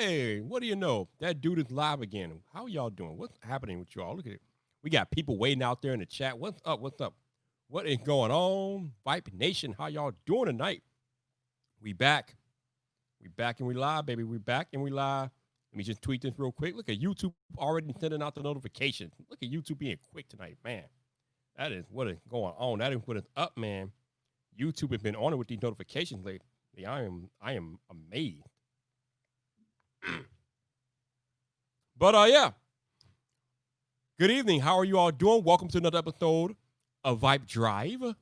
Hey, what do you know? That dude is live again. How y'all doing? What's happening with y'all? Look at it. We got people waiting out there in the chat. What's up? What's up? What is going on? Vipe Nation, how y'all doing tonight? We back. We back and we live, baby. We back and we live. Let me just tweet this real quick. Look at YouTube already sending out the notifications. Look at YouTube being quick tonight, man. That is what is going on. That is what is up, man. YouTube has been on it with these notifications lately. I am amazed. But yeah. Good evening. How are you all doing? Welcome to another episode of VypDrive.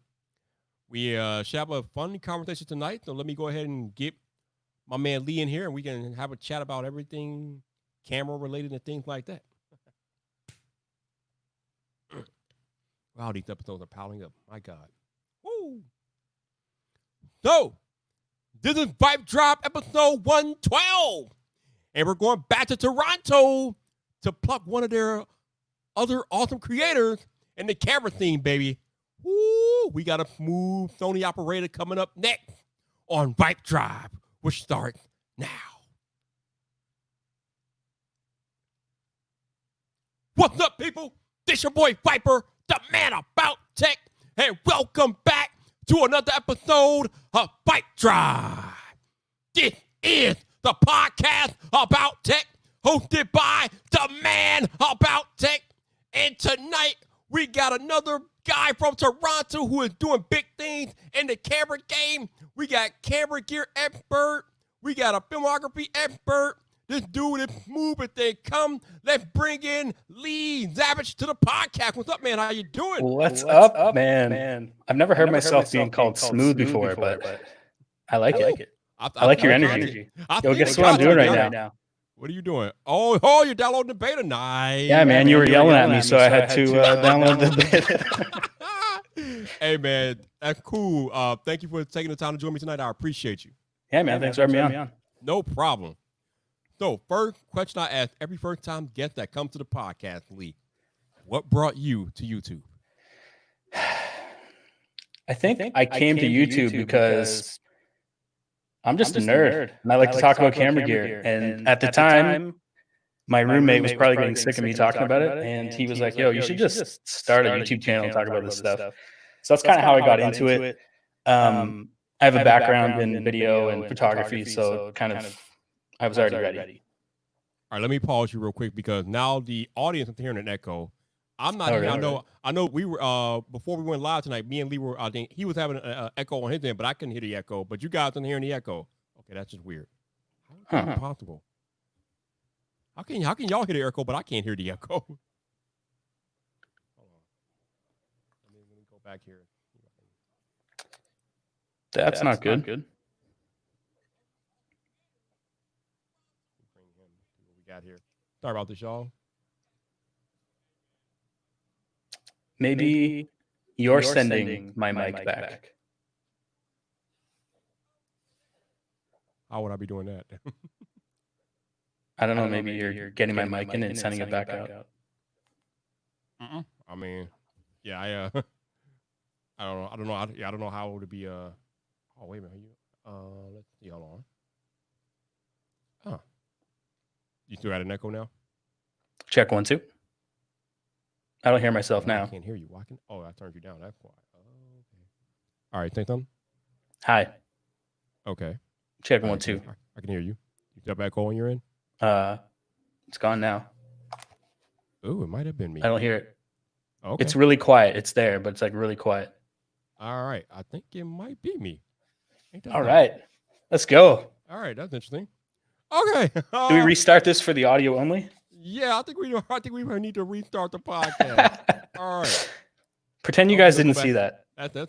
We should have a fun conversation tonight. So let me go ahead and get my man Lee in here and we can have a chat about everything camera related and things like that. Wow, these episodes are piling up. My God. Woo. So, this is VypDrive episode 112. And we're going back to Toronto to pluck one of their other awesome creators in the camera scene, baby. Woo, we got a smooth Sony operator coming up next on VypDrive, which starts now. What's up, people? This your boy Viper, the man about tech, and welcome back to another episode of VypDrive. This is the podcast about tech, hosted by the man about tech. And tonight, we got another guy from Toronto who is doing big things in the camera game. We got camera gear expert. We got a filmography expert. This dude is smooth as they come. Let's bring in Lee Zavitz to the podcast. What's up, man? How you doing? What's up, man? I've never heard myself being called smooth before, but I like it. I like your energy. Yo, guess what I'm doing right now? What are you doing? Oh, you're downloading the beta. Nice. Yeah, man, you were yelling at me, so I had to download the beta. Hey, man, that's cool. Thank you for taking the time to join me tonight. I appreciate you. Yeah, man, thanks for having me on. No problem. So, first question I ask every first-time guest that comes to the podcast, Lee, what brought you to YouTube? I think I came to YouTube because I'm just a nerd, and I like to talk about camera gear. And at the time, my roommate was probably getting sick of me talking about it, and he was like, yo, you should just start a YouTube channel and talk about this stuff. So that's kind of how I got into it. I have a background in video and photography, so kind of I was already ready. All right, let me pause you real quick because now the audience is hearing an echo. I'm not hearing. I know. We were before we went live tonight. Me and Lee were. I think he was having an echo on his end, but I couldn't hear the echo. But you guys aren't hearing the echo. Okay, that's just weird. How is that possible? How can y'all hear the echo, but I can't hear the echo? Hold on. Let me go back here. That's not good. Bring him. See what we got here. Sorry about this, y'all. Maybe you're sending my mic back. How would I be doing that? I don't know. Maybe you're getting my mic in and sending it back out. I mean, yeah, I don't know. I don't know how it would be. Oh, wait a minute. Let's see. Hold on. You still got an echo now? Check 1, 2. I don't hear myself now. I can't hear you. I turned you down. That's why. Oh, okay. All right, say something. Hi. Okay. Check 1, 2. I can hear you. You got echo on your end? It's gone now. Oh, it might have been me. I don't hear it. Okay. It's really quiet. It's there, but it's like really quiet. All right. I think it might be me. All right. Let's go. All right. That's interesting. Okay. Do we restart this for the audio only? Yeah, I think we need to restart the podcast. All right. Pretend you guys didn't see that. That's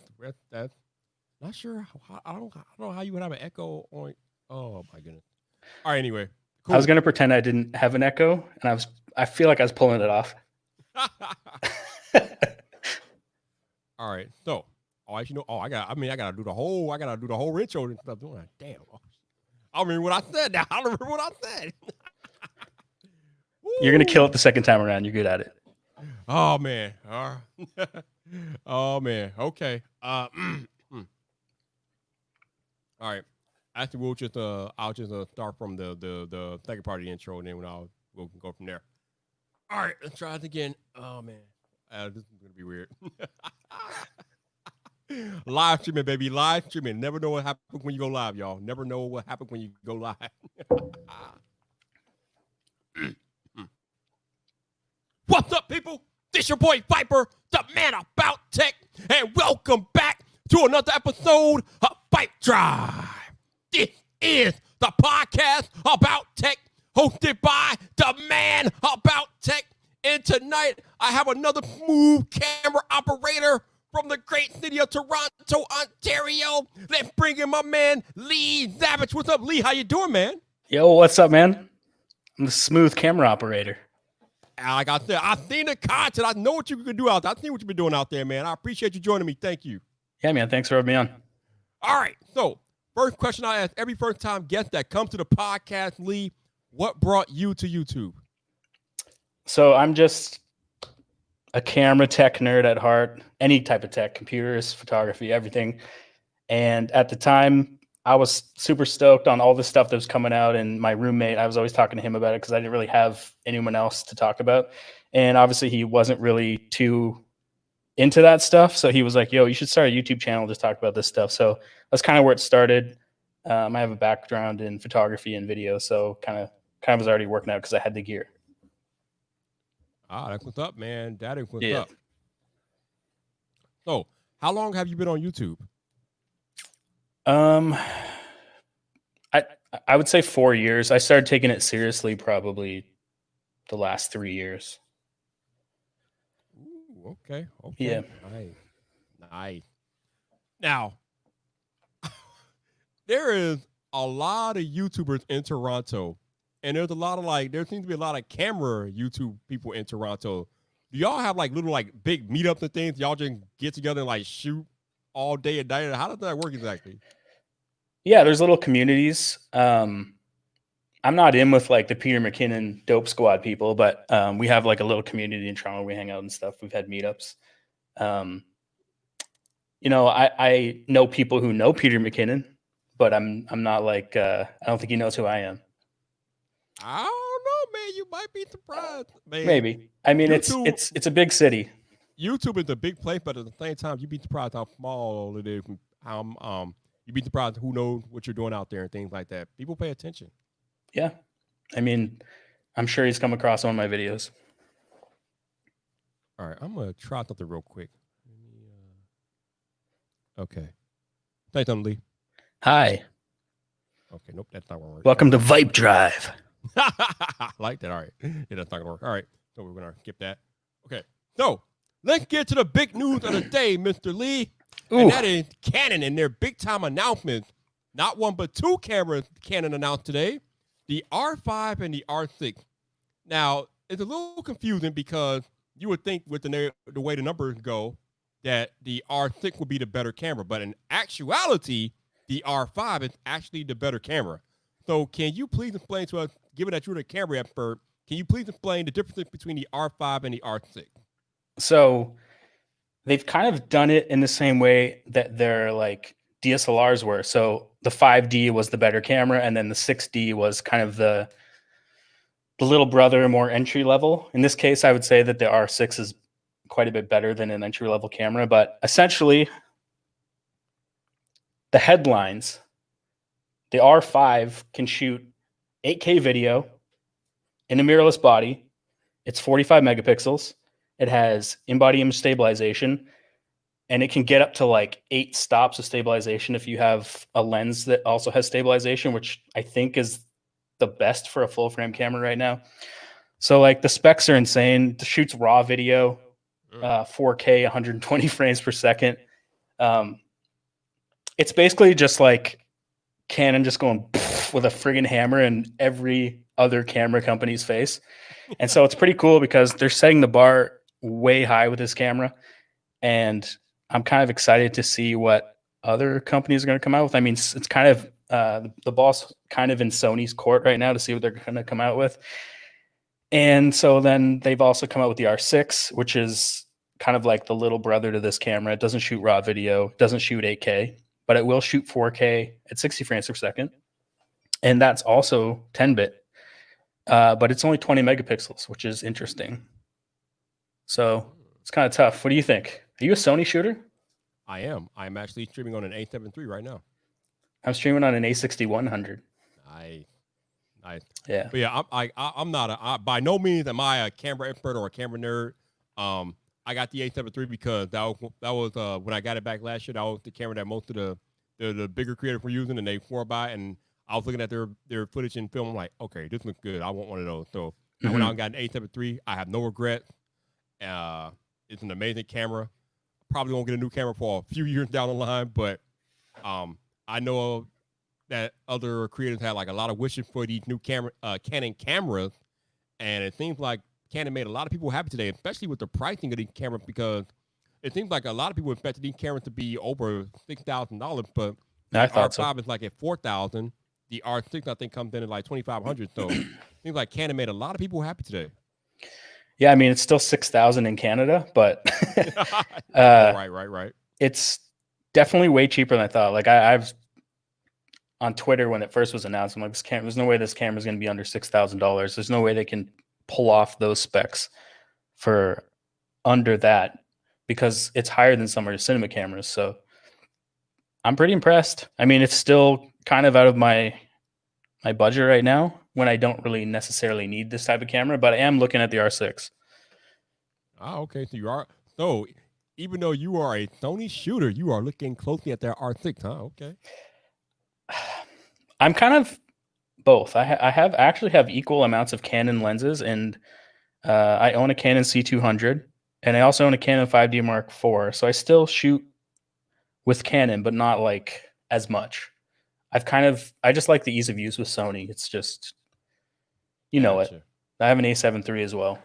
not sure. I don't know how you would have an echo on. Oh my goodness. All right. Anyway, cool. I was gonna pretend I didn't have an echo, and I feel like I was pulling it off. All right. So, I gotta do the whole intro and stuff. Doing that. Damn. I don't remember what I said. Now I don't remember what I said. You're gonna kill it the second time around. You're good at it. Oh man. All right. Oh man. Okay. All right. Actually, I'll just start from the second part of the intro, and then we'll go from there. All right, let's try it again. Oh man, this is gonna be weird. Live streaming, baby, live streaming. Never know what happens when you go live, y'all. Never know what happens when you go live. What's up, people? This your boy Viper, the man about tech, and welcome back to another episode of VypDrive. This is the podcast about tech, hosted by the man about tech. And tonight, I have another smooth camera operator from the great city of Toronto, Ontario. Let's bring in my man, Lee Zavitz. What's up, Lee? How you doing, man? Yo, what's up, man? I'm the smooth camera operator. Like I said, I've seen the content. I know what you can do out there. I've seen what you've been doing out there, man. I appreciate you joining me. Thank you. Yeah, man. Thanks for having me on. All right. So, first question I ask every first-time guest that comes to the podcast, Lee, what brought you to YouTube? So I'm just a camera tech nerd at heart. Any type of tech, computers, photography, everything. And at the time, I was super stoked on all the stuff that was coming out. And my roommate, I was always talking to him about it because I didn't really have anyone else to talk about. And obviously, he wasn't really too into that stuff. So he was like, yo, you should start a YouTube channel to talk about this stuff. So that's kind of where it started. I have a background in photography and video. So kind of was already working out because I had the gear. Ah, that's what's up, man. That is what's up. So, how long have you been on YouTube? I would say 4 years. I started taking it seriously probably the last 3 years. Ooh, okay. Yeah. Nice. Now, there is a lot of YouTubers in Toronto. And there's a lot of there seems to be a lot of camera YouTube people in Toronto. Do y'all have little big meetups and things? Y'all just get together and shoot all day and night? How does that work exactly? Yeah, there's little communities. I'm not in with the Peter McKinnon Dope Squad people, but we have a little community in Toronto. We hang out and stuff. We've had meetups. I know people who know Peter McKinnon, but I'm not I don't think he knows who I am. I don't know, man. You might be surprised, man. Maybe. I mean, YouTube, it's a big city. YouTube is a big place, but at the same time, you'd be surprised how small it is. You'd be surprised who knows what you're doing out there and things like that. People pay attention. Yeah. I mean, I'm sure he's come across one of my videos. All right. I'm going to try something real quick. Okay. Say something, Lee. Hi. Okay. Nope. That's not going to work. Welcome to VypDrive. I like that. All right. Yeah, that's not going to work. All right. So we're going to skip that. Okay. So let's get to the big news of the day, Mr. Lee. Ooh. And that is Canon and their big time announcements. Not one, but two cameras Canon announced today, the R5 and the R6. Now, it's a little confusing because you would think with the way the numbers go that the R6 would be the better camera. But in actuality, the R5 is actually the better camera. So can you please explain to us, given that you're the camera expert, can you please explain the difference between the R5 and the R6? So they've kind of done it in the same way that their DSLRs were. So the 5D was the better camera, and then the 6D was kind of the little brother, more entry level. In this case, I would say that the R6 is quite a bit better than an entry level camera, but essentially the headlines, the R5 can shoot 8K video in a mirrorless body. It's 45 megapixels. It has in-body image stabilization, and it can get up to 8 stops of stabilization if you have a lens that also has stabilization, which I think is the best for a full frame camera right now. So the specs are insane. It shoots raw video, 4K, 120 frames per second. It's basically just Canon just going with a friggin' hammer in every other camera company's face. And so it's pretty cool because they're setting the bar way high with this camera. And I'm kind of excited to see what other companies are going to come out with. I mean, it's kind of the ball's kind of in Sony's court right now to see what they're going to come out with. And so then they've also come out with the R6, which is kind of like the little brother to this camera. It doesn't shoot raw video, it doesn't shoot 8K, but it will shoot 4K at 60 frames per second. And that's also 10-bit. But it's only 20 megapixels, which is interesting. So it's kind of tough. What do you think? Are you a Sony shooter? I am. I'm actually streaming on an A7 III right now. I'm streaming on an A6100. Nice. Yeah. But yeah, I'm not by no means am I a camera expert or a camera nerd. I got the A7 III because that was when I got it back last year. That was the camera that most of the bigger creators were using, and they swore by. And I was looking at their footage and film. I'm like, okay, this looks good. I want one of those. So I went out and got an A7 III. I have no regrets. It's an amazing camera. Probably won't get a new camera for a few years down the line, but I know that other creators had like a lot of wishes for these new Canon cameras, and it seems like Canon made a lot of people happy today, especially with the pricing of these cameras, because it seems like a lot of people expected these cameras to be over $6,000, but the R5 is like at $4,000. The R6 I think comes in at like $2,500. So it seems like Canon made a lot of people happy today. Yeah, I mean it's still $6,000 in Canada, but right. It's definitely way cheaper than I thought. Like I've on Twitter when it first was announced, I'm like, there's no way this camera is going to be under $6,000. There's no way they can pull off those specs for under that, because it's higher than some of the cinema cameras. So I'm pretty impressed. I mean, it's still kind of out of my budget right now when I don't really necessarily need this type of camera, but I am looking at the R6. Ah, okay. So you are. So even though you are a Sony shooter, you are looking closely at their R6, huh? Okay. I'm kind of both. I actually have equal amounts of Canon lenses, and I own a Canon C200, and I also own a Canon 5D Mark IV. So I still shoot with Canon, but not like as much. I just like the ease of use with Sony. It's just, you know it. I have an A7 III as well.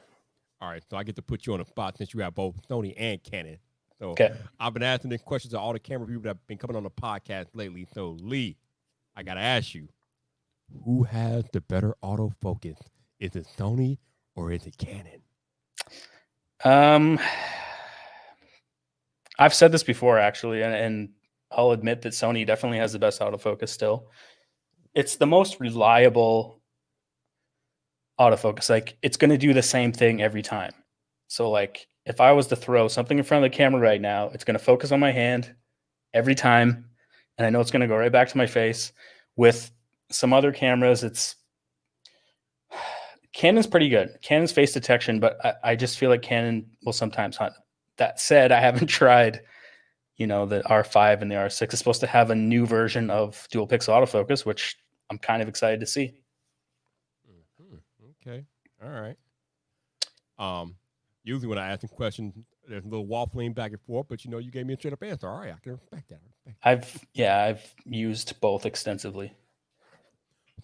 All right, so I get to put you on the spot since you have both Sony and Canon. So okay. I've been asking these questions to all the camera people that have been coming on the podcast lately. So Lee, I gotta ask you, who has the better autofocus? Is it Sony or is it Canon? I've said this before actually, and I'll admit that Sony definitely has the best autofocus still. It's the most reliable autofocus. Like it's going to do the same thing every time. So like if I was to throw something in front of the camera right now, it's going to focus on my hand every time. And I know it's going to go right back to my face. With some other cameras, Canon's pretty good. Canon's face detection, but I just feel like Canon will sometimes hunt. That said, I haven't tried, the R5 and the R6 is supposed to have a new version of dual pixel autofocus, which I'm kind of excited to see. Okay. All right. Usually when I ask a question, there's a little waffling back and forth, but you gave me a straight up answer. All right, I can respect that. I've used both extensively.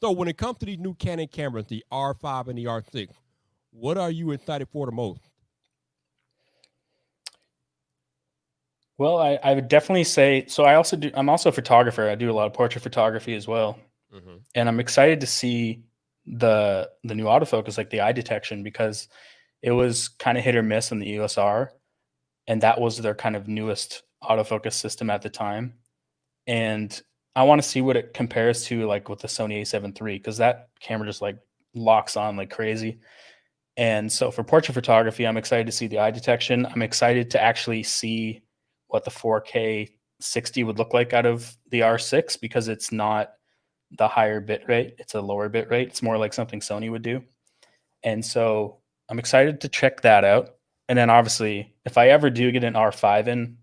So when it comes to these new Canon cameras, the R5 and the R6, what are you excited for the most? Well, I would definitely say, so I'm also a photographer. I do a lot of portrait photography as well. Mm-hmm. And I'm excited to see the new autofocus, like the eye detection, because it was kind of hit or miss in the EOS R, and that was their kind of newest autofocus system at the time. And I want to see what it compares to like with the Sony A7 III, because that camera just like locks on like crazy. And so for portrait photography, I'm excited to see the eye detection. I'm excited to actually see what the 4K 60 would look like out of the R6, because it's not the higher bit rate. It's a lower bit rate. It's more like something Sony would do. And so I'm excited to check that out. And then obviously, if I ever do get an R5 in,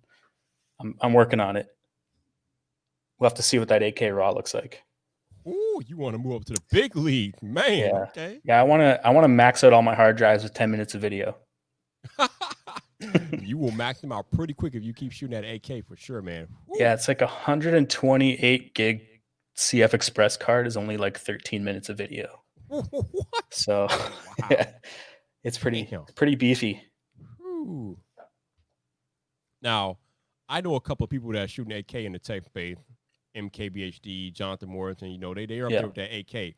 I'm working on it. We'll have to see what that 8K RAW looks like. Ooh, you want to move up to the big league, man. Yeah. Okay. Yeah, I want to max out all my hard drives with 10 minutes of video. You will max them out pretty quick if you keep shooting at 8K for sure, man. Woo. Yeah, it's like 128 gig CF Express card is only like 13 minutes of video. What? So wow. Yeah, it's pretty beefy. Ooh. Now, I know a couple of people that are shooting 8K in the tech space, MKBHD, Jonathan Morrison, they are up there with that 8K.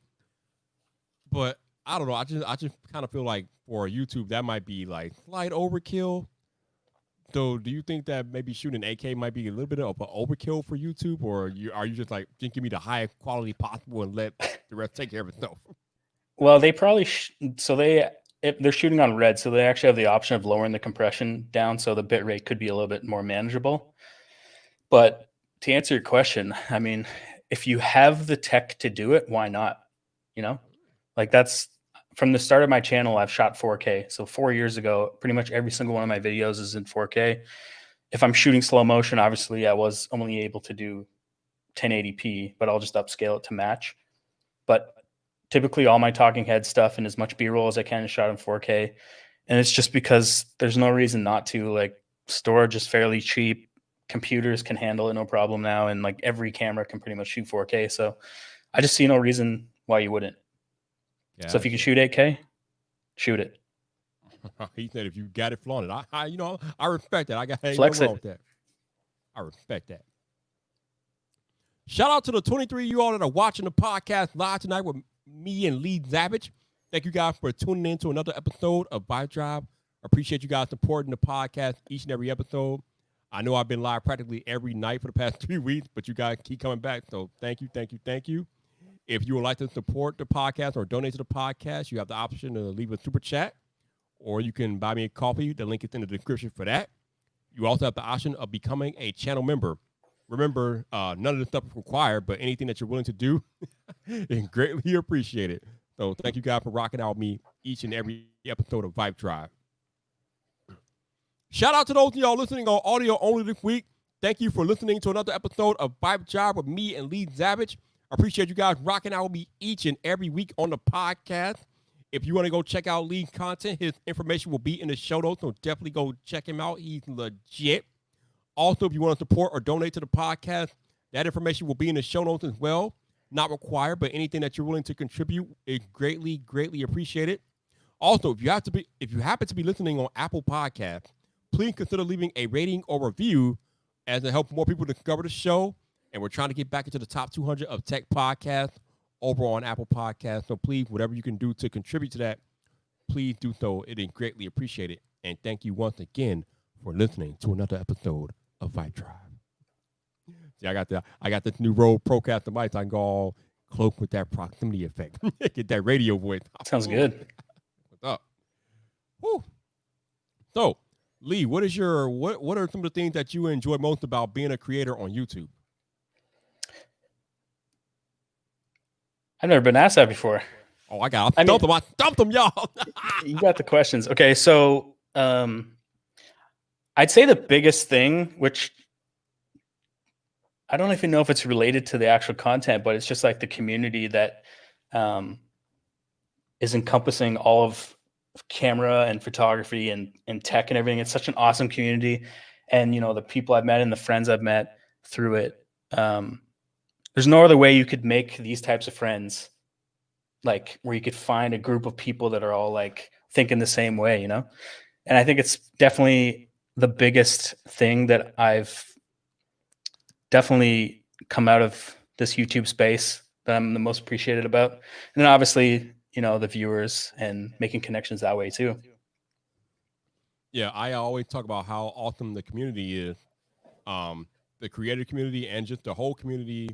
But I don't know. I just kind of feel like for YouTube, that might be like slight overkill. So do you think that maybe shooting an AK might be a little bit of an overkill for YouTube, or are you just like, just give me the highest quality possible and let the rest take care of itself? Well, they probably if they're shooting on red, so they actually have the option of lowering the compression down, so the bit rate could be a little bit more manageable. But to answer your question, I mean, if you have the tech to do it, why not? You know, like that's from the start of my channel, I've shot 4K. So 4 years ago, pretty much every single one of my videos is in 4K. If I'm shooting slow motion, obviously I was only able to do 1080p, but I'll just upscale it to match. But typically all my talking head stuff and as much B-roll as I can is shot in 4K. And it's just because there's no reason not to. Like, storage is fairly cheap. Computers can handle it no problem now. And like every camera can pretty much shoot 4K. So I just see no reason why you wouldn't. Yeah, so if you can shoot 8K, shoot it. He said if you got it flaunted. I respect that. I got Flex no wrong with that. I respect that. Shout out to the 23 you all that are watching the podcast live tonight with me and Lee Zavitz. Thank you guys for tuning in to another episode of VypDrive. Appreciate you guys supporting the podcast each and every episode. I know I've been live practically every night for the past 3 weeks, but you guys keep coming back. So thank you, thank you, thank you. If you would like to support the podcast or donate to the podcast, you have the option to leave a super chat, or you can buy me a coffee. The link is in the description for that. You also have the option of becoming a channel member. Remember, none of this stuff is required, but anything that you're willing to do is greatly appreciated. So thank you guys for rocking out with me each and every episode of VypDrive. Shout out to those of y'all listening on audio only this week. Thank you for listening to another episode of VypDrive with me and Lee Zavitz. I appreciate you guys rocking out with me each and every week on the podcast. If you want to go check out Lee's content, his information will be in the show notes, so definitely go check him out. He's legit. Also, if you want to support or donate to the podcast, that information will be in the show notes as well. Not required, but anything that you're willing to contribute is greatly, greatly appreciated. Also, if you happen to be listening on Apple Podcasts, please consider leaving a rating or review as it helps more people discover the show. And we're trying to get back into the top 200 of tech podcasts over on Apple Podcasts. So please, whatever you can do to contribute to that, please do so. It is greatly appreciated. And thank you once again for listening to another episode of VypDrive. See, I got this new Rode Procaster mic. So I can go all cloak with that proximity effect. Get that radio voice. Sounds good. What's up? Woo. So, Lee, what are some of the things that you enjoy most about being a creator on YouTube? I've never been asked that before. Oh, I stumped them, y'all. You got the questions. Okay, so I'd say the biggest thing, which I don't even know if it's related to the actual content, but it's just like the community that is encompassing all of camera and photography and tech and everything. It's such an awesome community. And, you know, the people I've met and the friends I've met through it, there's no other way you could make these types of friends, like where you could find a group of people that are all like thinking the same way, you know? And I think it's definitely the biggest thing that I've definitely come out of this YouTube space that I'm the most appreciated about. And then obviously, you know, the viewers and making connections that way too. Yeah, I always talk about how awesome the community is, the creator community and just the whole community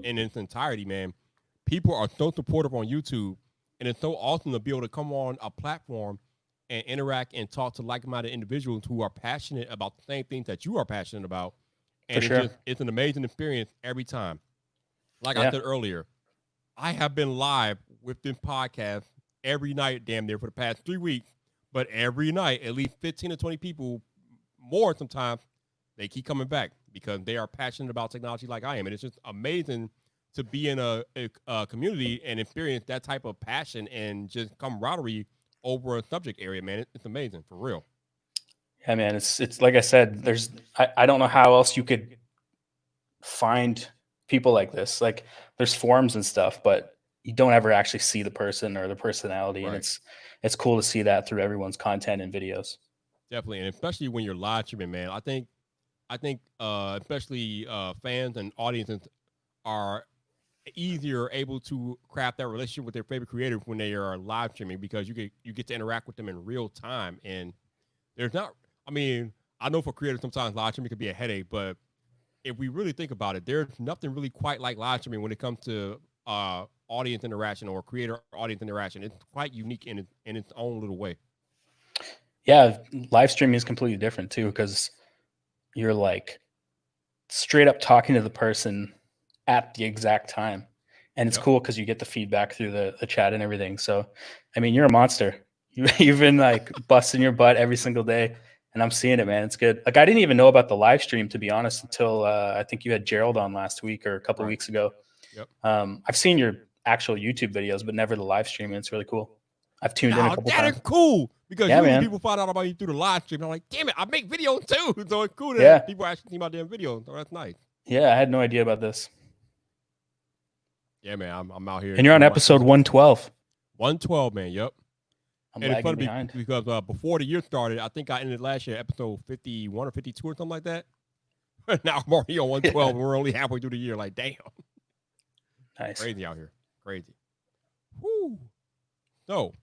in its entirety, man. People are so supportive on YouTube, and it's so awesome to be able to come on a platform and interact and talk to like-minded individuals who are passionate about the same things that you are passionate about. And it's an amazing experience every time. Like I said earlier, I have been live with this podcast every night, damn near, for the past 3 weeks. But every night, at least 15 to 20 people, more sometimes, they keep coming back because they are passionate about technology like I am. And it's just amazing to be in a community and experience that type of passion and just camaraderie over a subject area, man. It's amazing, for real. Yeah, man. It's like I said, I don't know how else you could find people like this. Like, there's forums and stuff, but you don't ever actually see the person or the personality. Right. And it's cool to see that through everyone's content and videos. Definitely. And especially when you're live streaming, man. I think especially fans and audiences are easier able to craft that relationship with their favorite creators when they are live streaming, because you get to interact with them in real time. And there's not, I mean, I know for creators sometimes live streaming can be a headache, but if we really think about it, there's nothing really quite like live streaming when it comes to audience interaction or creator audience interaction. It's quite unique in its own little way. Yeah, live streaming is completely different too because you're like straight up talking to the person at the exact time. And it's cool because you get the feedback through the chat and everything. So, I mean, you're a monster. You've been like busting your butt every single day. And I'm seeing it, man. It's good. Like, I didn't even know about the live stream, to be honest, until I think you had Gerald on last week or a couple of weeks ago. Yep. I've seen your actual YouTube videos, but never the live stream. And it's really cool. I've tuned in a couple times. That is cool because usually people find out about you through the live stream. I'm like, damn it, I make videos too. So it's cool that people actually see my damn videos. So that's nice. Yeah, I had no idea about this. Yeah, man, I'm out here. And you're on episode 112. 112, man. Yep. I'm and it's funny behind. because before the year started, I think I ended last year episode 51 or 52 or something like that. Now I'm already on 112 and we're only halfway through the year. Like, damn. Nice. Crazy out here. Crazy. Woo. So,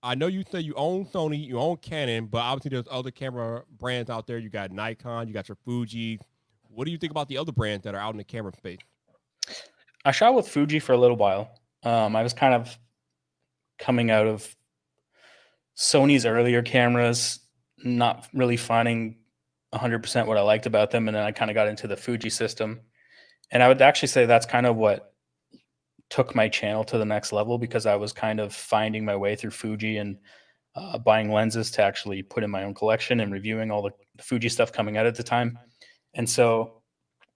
I know you say you own Sony, you own Canon, but obviously there's other camera brands out there. You got Nikon, you got your Fuji. What do you think about the other brands that are out in the camera space? I shot with Fuji for a little while. I was kind of coming out of Sony's earlier cameras, not really finding 100% what I liked about them. And then I kind of got into the Fuji system. And I would actually say that's kind of what took my channel to the next level because I was kind of finding my way through Fuji and buying lenses to actually put in my own collection and reviewing all the Fuji stuff coming out at the time. And so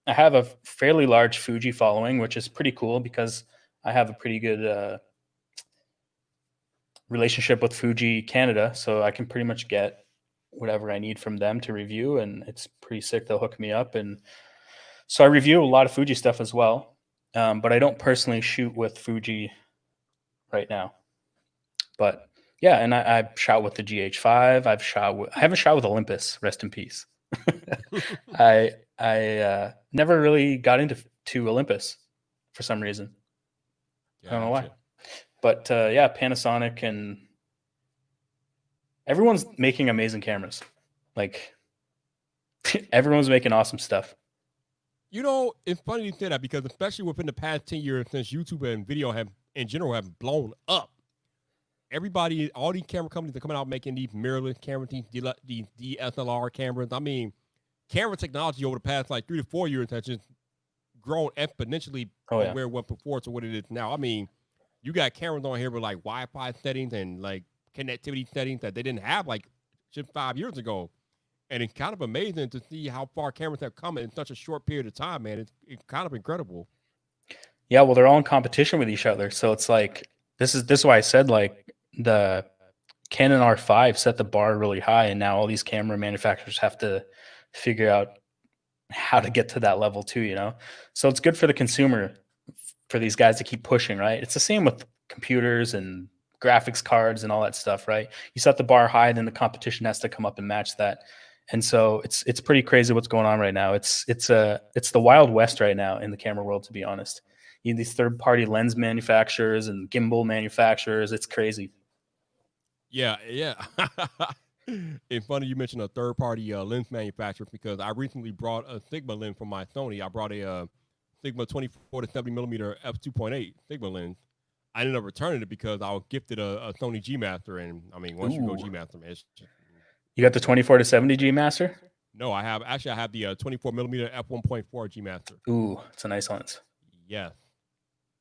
I have a fairly large Fuji following, which is pretty cool because I have a pretty good relationship with Fuji Canada. So I can pretty much get whatever I need from them to review. And it's pretty sick. They'll hook me up. And so I review a lot of Fuji stuff as well. But I don't personally shoot with Fuji right now. But yeah, and I've shot with the GH5. I haven't shot with Olympus. Rest in peace. I never really got into Olympus for some reason. I don't know why. But yeah, Panasonic and everyone's making amazing cameras. Like everyone's making awesome stuff. You know, it's funny you say that because especially within the past 10 years since YouTube and video have in general have blown up, everybody, all these camera companies are coming out making these mirrorless cameras, these DSLR cameras. I mean, camera technology over the past like 3 to 4 years has just grown exponentially from where it was before to what it is now. I mean, you got cameras on here with like Wi-Fi settings and like connectivity settings that they didn't have like just 5 years ago. And it's kind of amazing to see how far cameras have come in such a short period of time, man. It's kind of incredible. Yeah, well, they're all in competition with each other. So it's like, this is why I said like the Canon R5 set the bar really high. And now all these camera manufacturers have to figure out how to get to that level too, you know? So it's good for the consumer, for these guys to keep pushing, right? It's the same with computers and graphics cards and all that stuff, right? You set the bar high, then the competition has to come up and match that. And so it's pretty crazy what's going on right now. It's the Wild West right now in the camera world, to be honest. You have these third-party lens manufacturers and gimbal manufacturers. It's crazy. Yeah. It's funny you mentioned a third-party lens manufacturer because I recently brought a Sigma lens from my Sony. I brought a Sigma 24 to 70 millimeter f2.8 Sigma lens. I ended up returning it because I was gifted a Sony G Master, and I mean, once you go G Master, man, you got the 24 to 70 G Master? No, I have the 24 millimeter f1.4 G Master. Ooh, it's a nice lens. Yeah,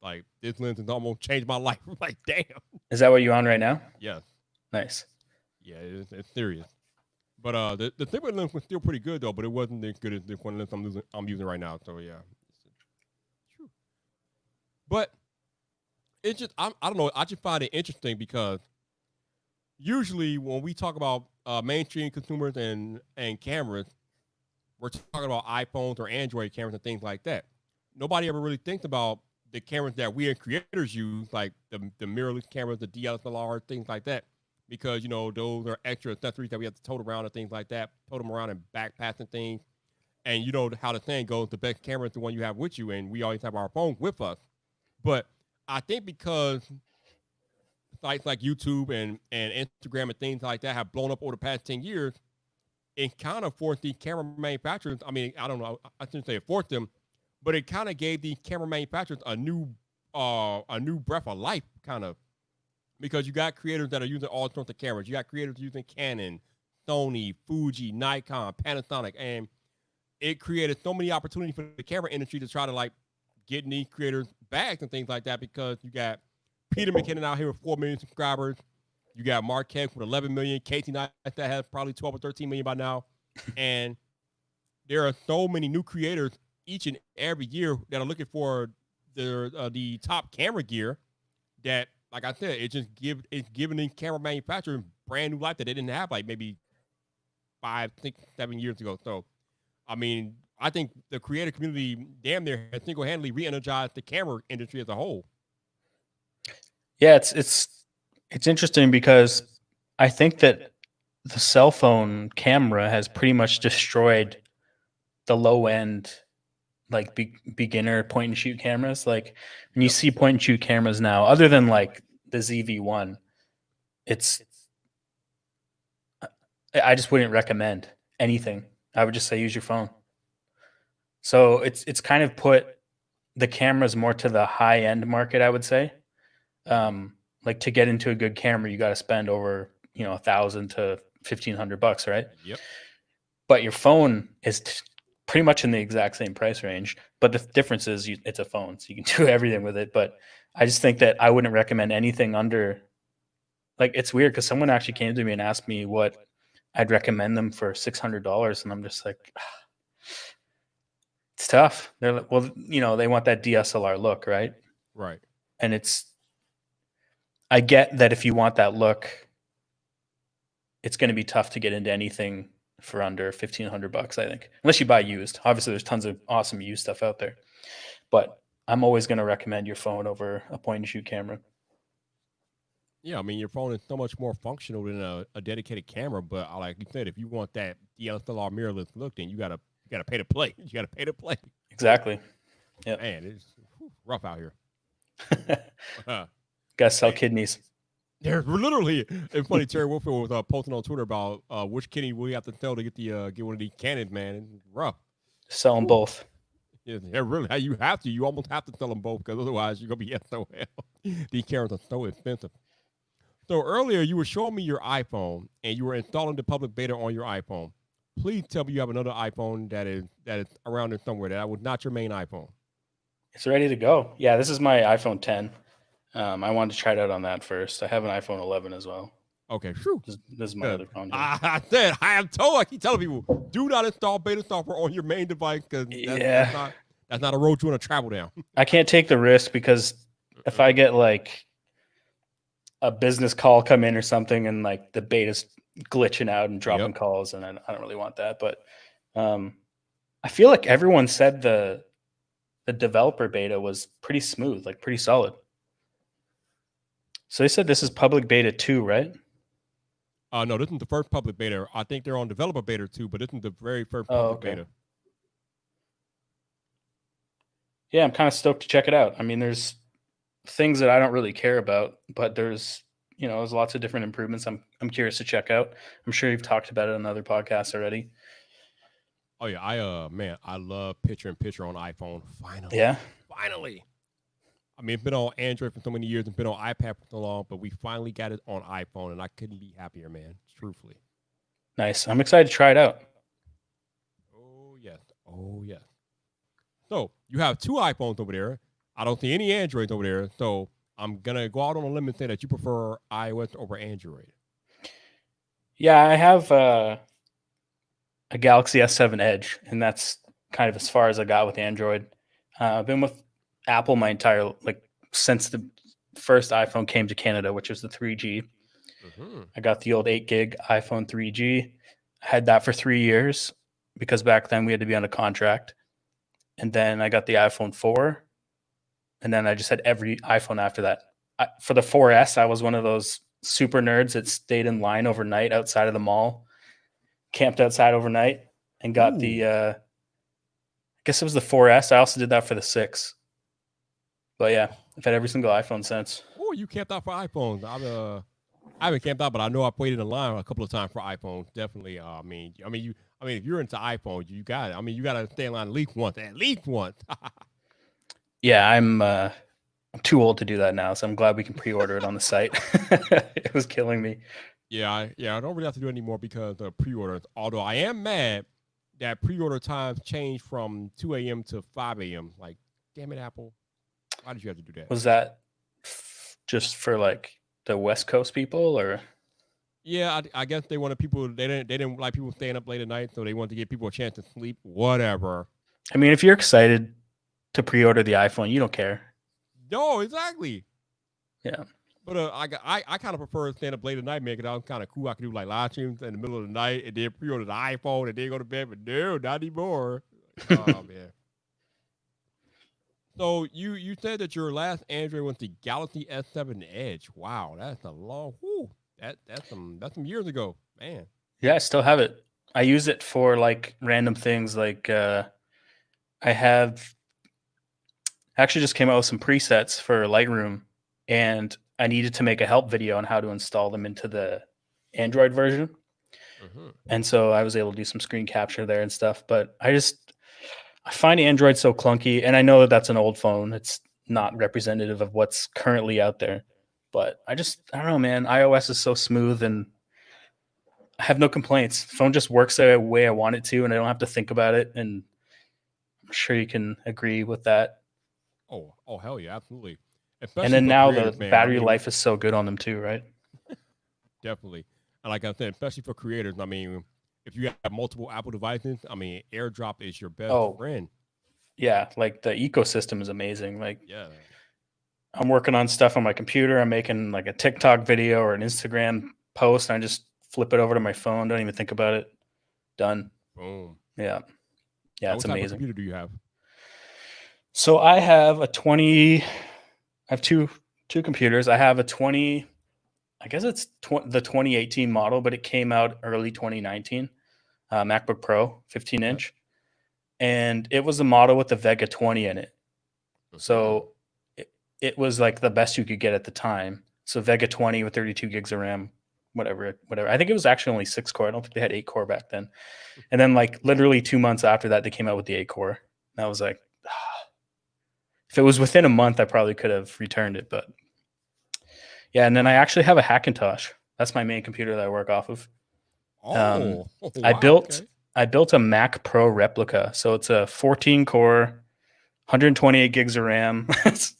like this lens has almost changed my life. Like, damn. Is that what you're on right now? Yes. Nice. Yeah, it's serious. But the Sigma lens was still pretty good though, but it wasn't as good as the one lens I'm using right now. So yeah. But it's just I don't know. I just find it interesting because usually when we talk about mainstream consumers and cameras, we're talking about iPhones or Android cameras and things like that. Nobody ever really thinks about the cameras that we as creators use, like the mirrorless cameras, the DSLR, things like that, because you know those are extra accessories that we have to tote around and things like that, tote them around and backpacks and things. And you know how the saying goes: the best camera is the one you have with you, and we always have our phone with us. But I think because sites like YouTube and Instagram and things like that have blown up over the past 10 years, it kind of forced the camera manufacturers. I mean, I don't know. I shouldn't say it forced them, but it kind of gave the camera manufacturers a new breath of life, kind of, because you got creators that are using all sorts of cameras. You got creators using Canon, Sony, Fuji, Nikon, Panasonic, and it created so many opportunities for the camera industry to try to like get these creators bags and things like that. Because you got Peter McKinnon out here with 4 million subscribers. You got Marquez with 11 million. Casey Neistat that has probably 12 or 13 million by now. And there are so many new creators each and every year that are looking for the top camera gear that, like I said, it's giving the camera manufacturers brand new life that they didn't have like maybe 5, 6, 7 years ago. So, I mean, I think the creator community damn near has single-handedly re-energized the camera industry as a whole. Yeah, it's interesting because I think that the cell phone camera has pretty much destroyed the low end, like beginner point and shoot cameras. Like when you see point and shoot cameras now, other than like the ZV-1, I just wouldn't recommend anything. I would just say use your phone. So it's kind of put the cameras more to the high end market, I would say. Like to get into a good camera, you got to spend over, $1,000 to $1,500, right? Yep. But your phone is pretty much in the exact same price range. But the difference is it's a phone, so you can do everything with it. But I just think that I wouldn't recommend anything under, like, it's weird because someone actually came to me and asked me what I'd recommend them for $600, and I'm just like, it's tough. They're like, well, they want that DSLR look, right? Right. And I get that if you want that look, it's going to be tough to get into anything for under $1,500, I think, unless you buy used. Obviously, there's tons of awesome used stuff out there, but I'm always going to recommend your phone over a point and shoot camera. Yeah, I mean, your phone is so much more functional than a dedicated camera. But like you said, if you want that DSLR mirrorless look, then you gotta pay to play. You gotta pay to play. Exactly. Yeah. Man, it's rough out here. Gotta sell kidneys. There's literally, it's funny. Terry Wilfield was posting on Twitter about which kidney we have to sell to get one of these cannons. Man, it's rough. Sell them both. Yeah, really. You have to. You almost have to sell them both because otherwise you're gonna be SOL. These cameras are so expensive. So earlier you were showing me your iPhone and you were installing the public beta on your iPhone. Please tell me you have another iPhone that is around there somewhere that was not your main iPhone. It's ready to go. Yeah, this is my iPhone 10. I wanted to try it out on that first. I have an iPhone 11 as well. Okay, true. This is my other phone. I keep telling people, do not install beta software on your main device because that's not a road you want to travel down. I can't take the risk because if I get like a business call come in or something and like the beta's glitching out and dropping calls, and I don't really want that. But I feel like everyone said the developer beta was pretty smooth, like pretty solid. So they said this is public beta 2, right? No, this is the first public beta. I think they're on developer beta 2, but this is the very first public beta. Yeah, I'm kind of stoked to check it out. I mean, there's things that I don't really care about, but there's lots of different improvements I'm curious to check out. I'm sure you've talked about it on other podcasts already. Oh yeah, I love picture-in-picture on iPhone. Finally. Yeah. Finally. I mean, it's been on Android for so many years, it's been on iPad for so long, but we finally got it on iPhone, and I couldn't be happier, man. Truthfully. Nice. I'm excited to try it out. Oh yes. Oh yes. So you have 2 iPhones over there. I don't see any Androids over there, so I'm gonna go out on a limb and say that you prefer iOS over Android. Yeah, I have a Galaxy S7 Edge, and that's kind of as far as I got with Android. I've been with Apple my entire since the first iPhone came to Canada, which was the 3G. Mm-hmm. I got the old 8 gig iPhone 3G. I had that for 3 years because back then we had to be on a contract. And then I got the iPhone 4. And then I just had every iPhone after that. For the 4S, I was one of those super nerds that stayed in line overnight outside of the mall, camped outside overnight, and got I guess it was the 4S. I also did that for the 6. But yeah, I've had every single iPhone since. Oh, you camped out for iPhones. I haven't camped out, but I know I've waited in line a couple of times for iPhones. Definitely. If you're into iPhones, you got it. I mean, you got to stay in line at least once. At least once. Yeah, I'm too old to do that now, so I'm glad we can pre-order it on the site. It was killing me. I don't really have to do it anymore because of pre-orders. Although I am mad that pre-order times changed from 2 a.m. to 5 a.m. Like, damn it, Apple. Why did you have to do that? Was that just for like the West Coast people, or? Yeah, I guess they wanted people. They didn't like people staying up late at night, so they wanted to give people a chance to sleep. Whatever. I mean, if you're excited to pre-order the iPhone, you don't care. No, exactly. Yeah. But I kind of prefer staying up late at night, man, because I was kind of cool. I could do like live streams in the middle of the night and then pre-order the iPhone and then go to bed. But no, not anymore. Oh man. So you said that your last Android was the Galaxy S7 Edge. Wow, that's a long. Whew, that's some years ago, man. Yeah, I still have it. I use it for like random things. Like I have actually just came out with some presets for Lightroom, and I needed to make a help video on how to install them into the Android version. Mm-hmm. And so I was able to do some screen capture there and stuff. But I find Android so clunky, and I know that that's an old phone. It's not representative of what's currently out there. But I don't know, man. iOS is so smooth, and I have no complaints. The phone just works the way I want it to, and I don't have to think about it. And I'm sure you can agree with that. Oh, hell yeah, absolutely. Especially And then now the creators, man. battery life is so good on them too, right? Definitely. And like I said, especially for creators, I mean, if you have multiple Apple devices, I mean, AirDrop is your best friend. Yeah, like the ecosystem is amazing. Like, yeah, I'm working on stuff on my computer. I'm making like a TikTok video or an Instagram post, and I just flip it over to my phone. Don't even think about it. Done. Boom. Yeah, Now, it's what type amazing. of computer do you have? So I have a 20. I have two computers. I have a 20. I guess it's the 2018 model, but it came out early 2019. MacBook Pro, 15-inch, and it was a model with the Vega 20 in it. So it was like the best you could get at the time. So Vega 20 with 32 gigs of RAM, whatever. I think it was actually only 6-core. I don't think they had 8-core back then. And then like literally 2 months after that, they came out with the 8-core. And I was like, if it was within a month, I probably could have returned it. But yeah, and then I actually have a Hackintosh. That's my main computer that I work off of. Wow, I built a Mac Pro replica. So it's a 14-core, 128 gigs of RAM. It's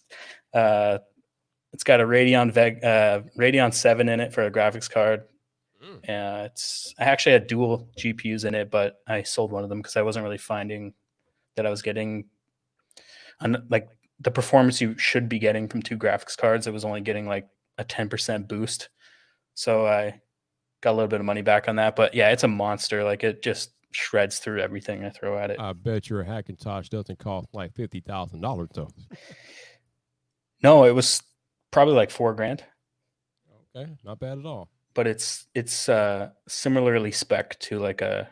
got a Radeon 7 in it for a graphics card. I actually had dual GPUs in it, but I sold one of them because I wasn't really finding that I was getting like the performance you should be getting from 2 graphics cards. I was only getting like a 10% boost. So I got a little bit of money back on that. But yeah, it's a monster. Like, it just shreds through everything I throw at it. I bet your Hackintosh doesn't cost like $50,000 though. No, it was probably like $4,000. Okay, not bad at all. But it's similarly spec to like a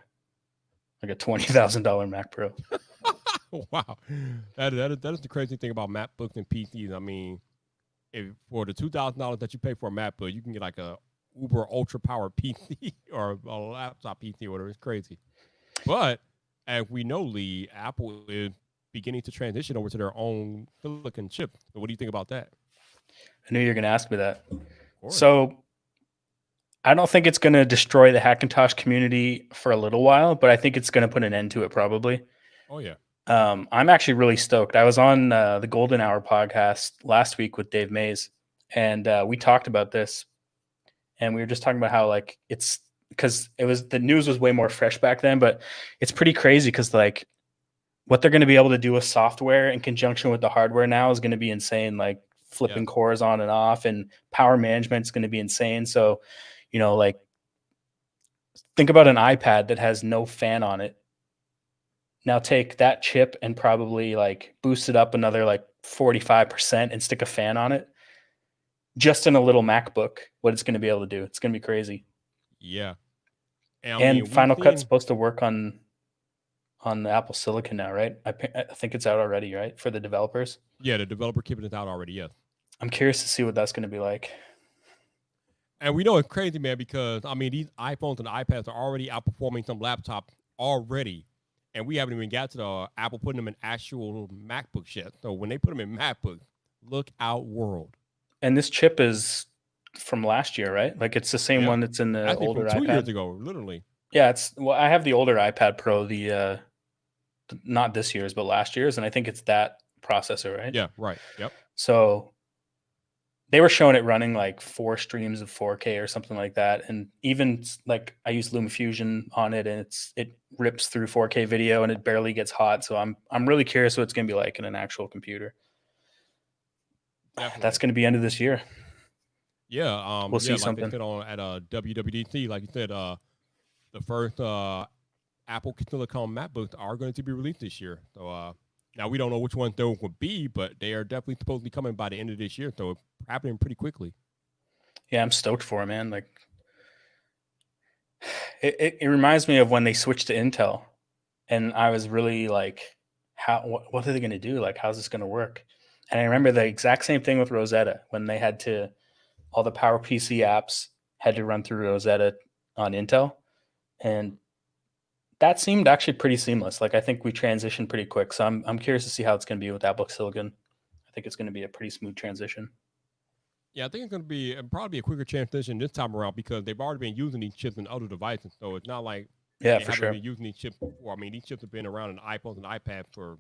$20,000 Mac Pro. Wow, that is the crazy thing about MacBooks and PCs. I mean, if for the $2,000 that you pay for a MacBook, you can get like a uber ultra powered PC or a laptop PC or whatever. It's crazy. But as we know, Lee, Apple is beginning to transition over to their own silicon chip. So what do you think about that? I knew you were going to ask me that. So I don't think it's going to destroy the Hackintosh community for a little while, but I think it's going to put an end to it probably. Oh, yeah. I'm actually really stoked. I was on the Golden Hour podcast last week with Dave Mays, and we talked about this, and we were just talking about how like it's because the news was way more fresh back then, but it's pretty crazy because like what they're going to be able to do with software in conjunction with the hardware now is going to be insane. Like flipping cores on and off, and power management is going to be insane. So, like think about an iPad that has no fan on it. Now take that chip and probably like boost it up another like 45% and stick a fan on it. Just in a little MacBook, what it's going to be able to do. It's going to be crazy. Yeah. And Final Cut's supposed to work on the Apple Silicon now, right? I think it's out already, right? For the developers. Yeah, the developer kit is out already, yes. I'm curious to see what that's going to be like. And we know it's crazy, man, because I mean these iPhones and iPads are already outperforming some laptops already, and we haven't even got to the Apple putting them in actual MacBooks yet. So when they put them in MacBooks, look out, world. And this chip is from last year, right? Like it's the same one that's in the Actually, older from 2 years iPad. ago, literally. Yeah, I have the older iPad Pro, the not this year's, but last year's, and I think it's that processor, right? Yeah, right. Yep. So they were showing it running like 4 streams of 4K or something like that, and even like I use LumaFusion on it, and it rips through 4K video and it barely gets hot. So I'm really curious what it's going to be like in an actual computer. Definitely. That's going to be end of this year. Yeah, we'll see like something. they said on at WWDC, like you said, the first Apple Silicon MacBooks are going to be released this year. So now we don't know which ones those will be, but they are definitely supposed to be coming by the end of this year. So it's happening pretty quickly. Yeah, I'm stoked for it, man. Like it reminds me of when they switched to Intel, and I was really like, what are they going to do? Like, how's this going to work? And I remember the exact same thing with Rosetta when they had to, all the PowerPC apps had to run through Rosetta on Intel. And that seemed actually pretty seamless. Like, I think we transitioned pretty quick. So I'm curious to see how it's going to be with Apple Silicon. I think it's going to be a pretty smooth transition. Yeah, I think it's going to be probably a quicker transition this time around because they've already been using these chips in other devices. So it's not like Yeah, they for haven't sure. been using these chips before. I mean, these chips have been around in iPhones and iPads for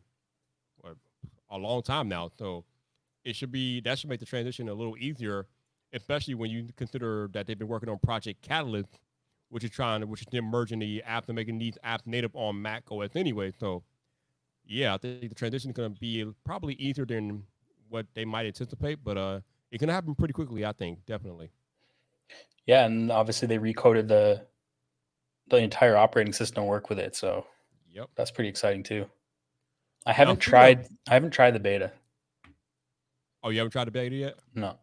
a long time now. So that should make the transition a little easier, especially when you consider that they've been working on Project Catalyst, which is them merging the apps and making these apps native on Mac OS anyway. So yeah, I think the transition is going to be probably easier than what they might anticipate, but it's going to happen pretty quickly, I think, definitely. Yeah, and obviously they recoded the entire operating system to work with it, so yep, that's pretty exciting too. I haven't tried the beta. Oh, you haven't tried the beta yet? No.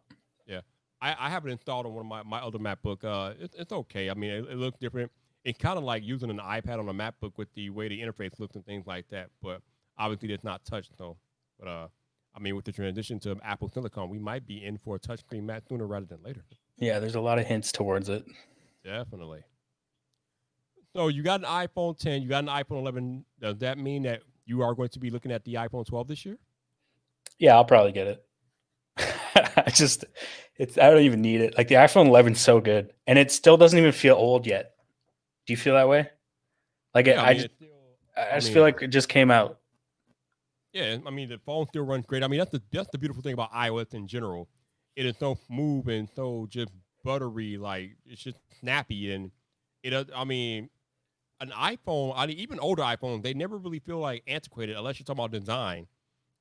Yeah, I have it installed on one of my other MacBook. It's okay. I mean, it looks different. It's kind of like using an iPad on a MacBook with the way the interface looks and things like that. But obviously, it's not touch though. But I mean, with the transition to Apple Silicon, we might be in for a touchscreen Mac sooner rather than later. Yeah, there's a lot of hints towards it. Definitely. So you got an iPhone 10, you got an iPhone 11. Does that mean that you are going to be looking at the iPhone 12 this year? Yeah, I'll probably get it. I don't even need it. Like the iPhone 11 is so good, and it still doesn't even feel old yet. Do you feel that way? Like Yeah, I just feel like it just came out. Yeah, I mean the phone still runs great. I mean that's the beautiful thing about iOS in general. It is so smooth and so just buttery, like it's just snappy and I mean an iPhone, even older iPhones, they never really feel like antiquated unless you're talking about design.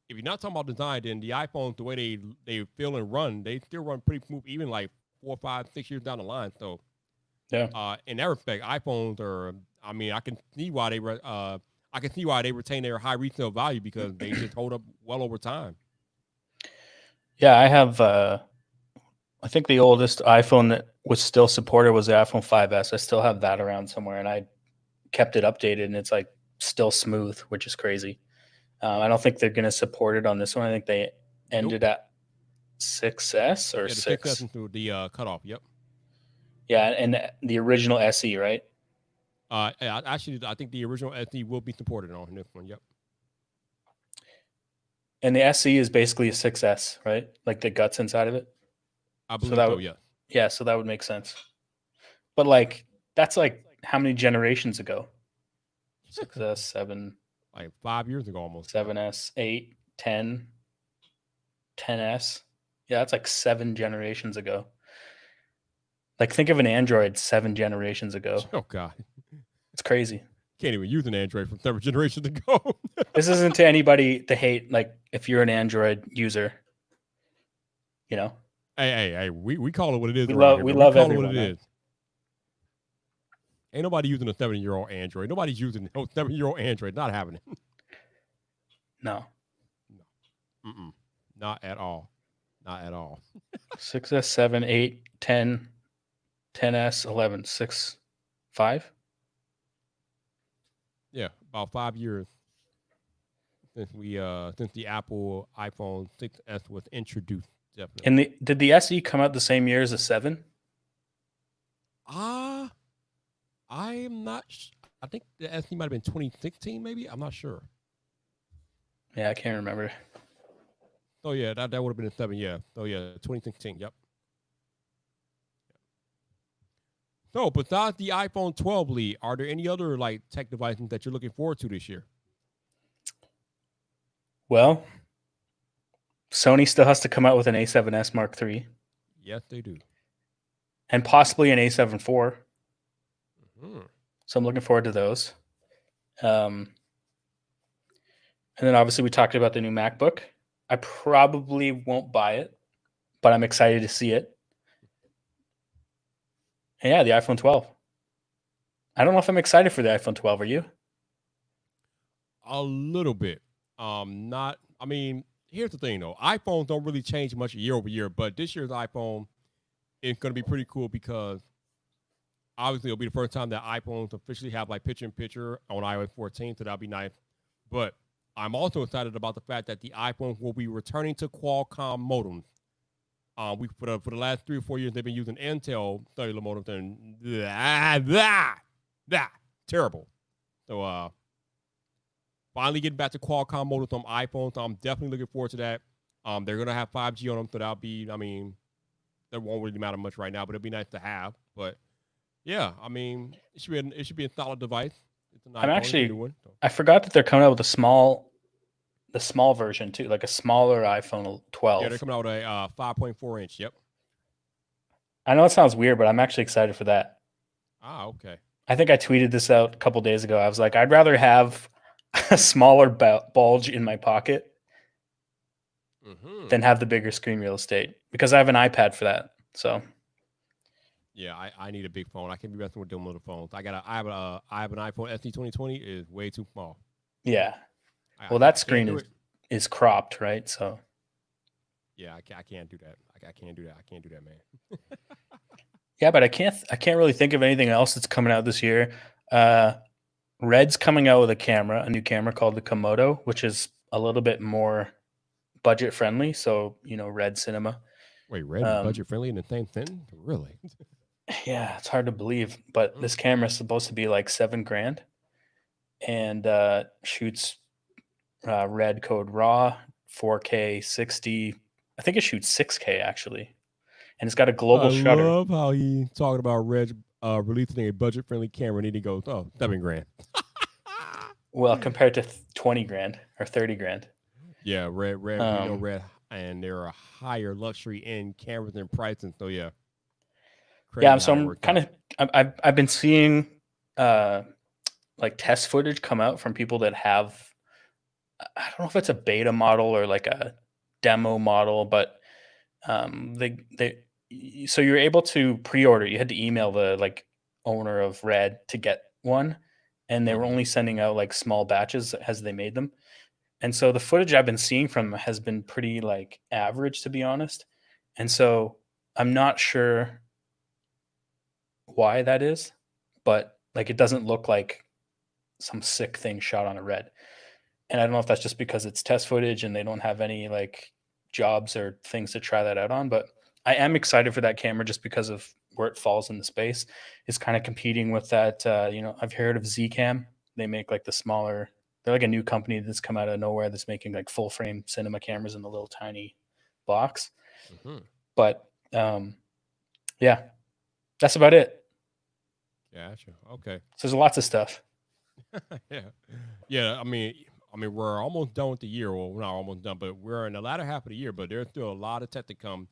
If you're not talking about design, then the iPhones, the way they feel and run, they still run pretty smooth, even like 4, 5, 6 years down the line. So, yeah, in that respect, iPhones are. I mean, I can see why they retain their high retail value because they just hold up well over time. Yeah, I have. I think the oldest iPhone that was still supported was the iPhone 5S. I still have that around somewhere, and I kept it updated, and it's like still smooth, which is crazy. I don't think they're going to support it on this one. I think they ended at 6S or 6. 6S into the cutoff. Yep. Yeah, and the original SE, right? Actually, I think the original SE will be supported on this one. Yep. And the SE is basically a 6S, right? Like the guts inside of it. I believe so. Yeah. Yeah, so that would make sense. But like that's like how many generations ago? 6S, 7. Like 5 years ago almost. 7S, 8, 10, 10S. Yeah, that's like 7 generations ago. Like think of an Android 7 generations ago. Oh God. It's crazy. Can't even use an Android from 7 generations ago. This isn't to anybody to hate, like if you're an Android user, you know. Hey, we call it what it is. We love everyone. What it is. Ain't nobody using a 7-year-old Android. Nobody's using a 7-year-old Android. Not having it. No. Mm-mm. Not at all. Not at all. 6S, 7, 8, 10, 10S, 11, 6, 5. Yeah, about 5 years since the Apple iPhone 6S was introduced. Definitely. And did the SE come out the same year as the 7? I am not. I think the SE might have been 2016, maybe. I'm not sure. Yeah, I can't remember. Oh yeah, that would have been a 7. Yeah. Oh yeah, 2016. Yep. So besides the iPhone 12 lead, are there any other like tech devices that you're looking forward to this year? Well, Sony still has to come out with an A7S Mark III Yes, they do. and possibly an A7 IV. Mm-hmm. So I'm looking forward to those. And then obviously we talked about the new MacBook. I probably won't buy it, but I'm excited to see it. And yeah, the iPhone 12. I don't know if I'm excited for the iPhone 12. Are you? A little bit. Not. I mean, here's the thing though. iPhones don't really change much year over year, but this year's iPhone is going to be pretty cool because obviously it'll be the first time that iPhones officially have like picture in picture on iOS 14, so that'll be nice. But I'm also excited about the fact that the iPhone will be returning to Qualcomm modems. We for the last 3 or 4 years they've been using Intel cellular modems and terrible. So finally getting back to Qualcomm modems on iPhones, so I'm definitely looking forward to that. They're gonna have 5G on them, so that'll be. I mean, that won't really matter much right now, but it'd be nice to have. But yeah, I mean, it should be a solid device. It's an I'm iPhone, it's a actually. new one. So. I forgot that they're coming out with the small version too, like a smaller iPhone 12. Yeah, they're coming out with a 5.4 inch. Yep. I know it sounds weird, but I'm actually excited for that. Ah, okay. I think I tweeted this out a couple days ago. I was like, I'd rather have a smaller bulge in my pocket than have the bigger screen real estate because I have an iPad for that. So yeah, I need a big phone. I can't be messing with them little phones. I have an iPhone SE 2020 is way too small. Yeah. Well, that screen is cropped, right? So yeah, I can't do that. I can't do that. I can't do that, man. yeah, but I can't really think of anything else that's coming out this year. Red's coming out with a new camera called the Komodo, which is a little bit more budget friendly. So, Red Cinema. Wait, Red and budget friendly in the same sentence? Really? Yeah, it's hard to believe, but this camera is supposed to be like $7,000 and shoots Red Code RAW, 4K, 60. I think it shoots 6K actually, and it's got a global shutter. I love how he talking about Red releasing a budget friendly camera, and then he goes, "Oh, $7,000." Well, compared to $20,000 or $30,000. Yeah, Red, we know Red, and there are higher luxury in cameras and pricing. So yeah. Yeah, so I'm kind of I've been seeing like test footage come out from people that have, I don't know if it's a beta model or like a demo model, but so you're able to pre-order. You had to email the like owner of Red to get one, and they were only sending out like small batches as they made them. And so the footage I've been seeing from them has been pretty like average, to be honest. And so I'm not sure why that is, but like it doesn't look like some sick thing shot on a Red. And I don't know if that's just because it's test footage and they don't have any like jobs or things to try that out on, but I am excited for that camera just because of where it falls in the space. It's kind of competing with that. I've heard of Zcam. They make like the smaller, they're like a new company that's come out of nowhere that's making like full frame cinema cameras in a little tiny box. But yeah, that's about it. Gotcha. Okay. So there's lots of stuff. Yeah. I mean, we're almost done with the year. Well, we're not almost done, but we're in the latter half of the year. But there's still a lot of tech to come.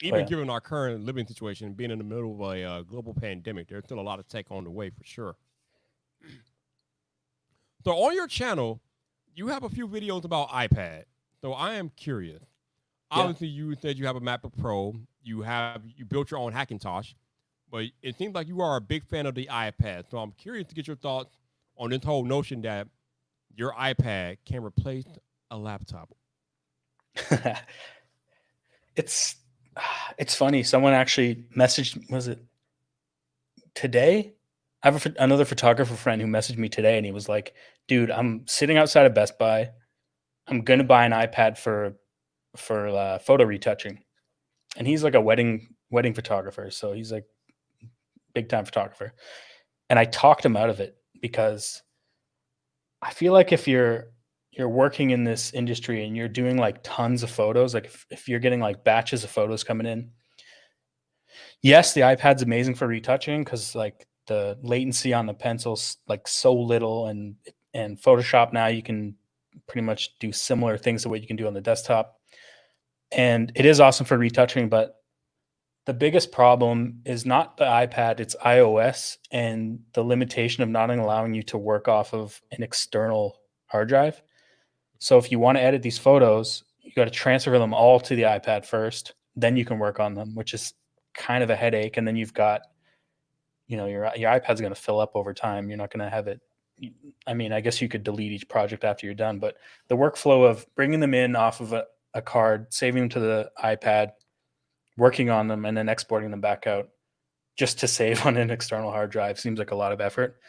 Even given our current living situation, being in the middle of a global pandemic, there's still a lot of tech on the way for sure. So on your channel, you have a few videos about iPad. So I am curious. Obviously, you said you have a MacBook Pro. You built your own Hackintosh, but it seems like you are a big fan of the iPad. So I'm curious to get your thoughts on this whole notion that your iPad can replace a laptop. It's funny. Someone actually messaged, was it today? I have another photographer friend who messaged me today, and he was like, dude, I'm sitting outside of Best Buy. I'm going to buy an iPad for photo retouching. And he's like a wedding photographer. So he's like big time photographer. And I talked him out of it because I feel like if you're working in this industry and you're doing like tons of photos, like if you're getting like batches of photos coming in, yes, the iPad's amazing for retouching because like the latency on the pencil's like so little, and Photoshop now you can pretty much do similar things to what you can do on the desktop. And it is awesome for retouching, but the biggest problem is not the iPad, it's iOS and the limitation of not allowing you to work off of an external hard drive. So if you want to edit these photos, you got to transfer them all to the iPad first, then you can work on them, which is kind of a headache. And then you've got, your iPad's going to fill up over time. You're not going to have it. I mean, I guess you could delete each project after you're done, but the workflow of bringing them in off of a card, saving them to the iPad, working on them, and then exporting them back out just to save on an external hard drive seems like a lot of effort.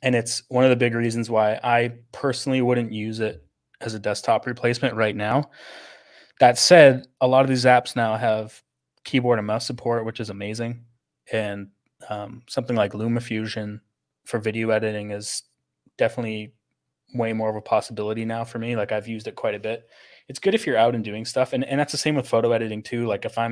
And it's one of the big reasons why I personally wouldn't use it as a desktop replacement right now. That said, a lot of these apps now have keyboard and mouse support, which is amazing. And something like LumaFusion for video editing is definitely way more of a possibility now for me. Like I've used it quite a bit. It's good if you're out and doing stuff. And that's the same with photo editing too. Like if I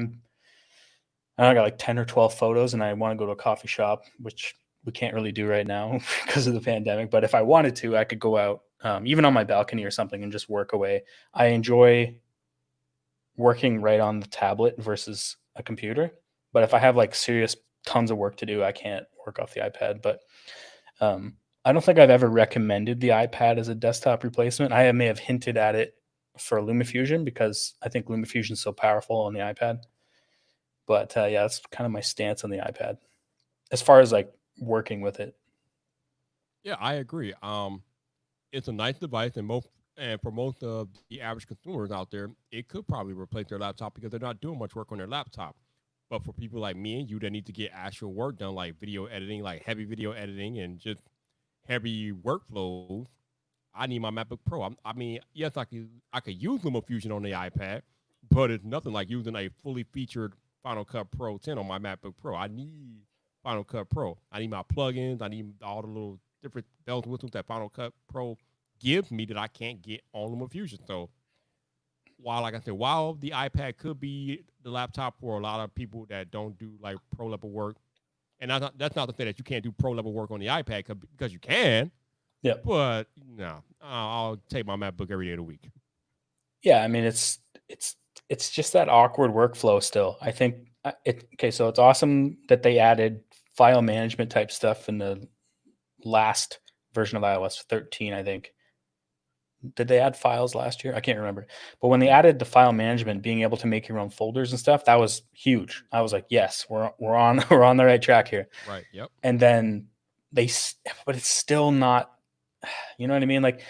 got like 10 or 12 photos and I want to go to a coffee shop, which we can't really do right now because of the pandemic. But if I wanted to, I could go out, even on my balcony or something, and just work away. I enjoy working right on the tablet versus a computer. But if I have like serious tons of work to do, I can't work off the iPad. But I don't think I've ever recommended the iPad as a desktop replacement. I may have hinted at it for LumaFusion because I think LumaFusion is so powerful on the iPad. But yeah, that's kind of my stance on the iPad as far as like working with it. Yeah, I agree. It's a nice device, and for most of the average consumers out there, it could probably replace their laptop because they're not doing much work on their laptop. But for people like me and you that need to get actual work done, like video editing, like heavy video editing, and just heavy workflows, I need my MacBook Pro. I mean, yes, I could use LumaFusion on the iPad, but it's nothing like using a fully featured Final Cut Pro 10 on my MacBook Pro. I need Final Cut Pro. I need my plugins. I need all the little different bells and whistles that Final Cut Pro gives me that I can't get on LumaFusion. So like I said, while the iPad could be the laptop for a lot of people that don't do like pro level work, and that's not to say that you can't do pro level work on the iPad because you can. Yeah. But no, I'll take my MacBook every day of the week. Yeah, I mean it's just that awkward workflow still. I think so it's awesome that they added file management type stuff in the last version of iOS 13, I think. Did they add files last year? I can't remember. But when they added the file management, being able to make your own folders and stuff, that was huge. I was like, yes, we're on we're on the right track here. Right. Yep. And then but it's still not, you know what I mean? Like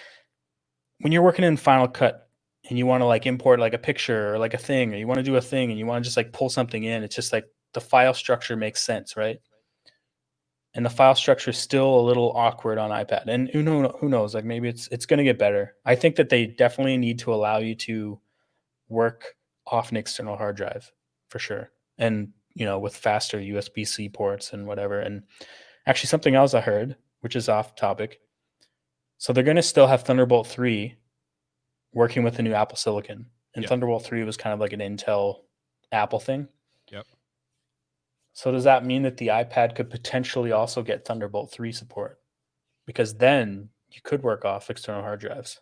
when you're working in Final Cut and you want to like import like a picture or like a thing, or you want to do a thing and you want to just like pull something in, it's just like the file structure makes sense, right? And the file structure is still a little awkward on iPad. And who knows? Like maybe it's going to get better. I think that they definitely need to allow you to work off an external hard drive for sure. And, with faster USB-C ports and whatever. And actually something else I heard, which is off topic. So they're going to still have Thunderbolt 3 working with the new Apple Silicon. And yep. Thunderbolt 3 was kind of like an Intel Apple thing. Yep. So does that mean that the iPad could potentially also get Thunderbolt 3 support? Because then you could work off external hard drives.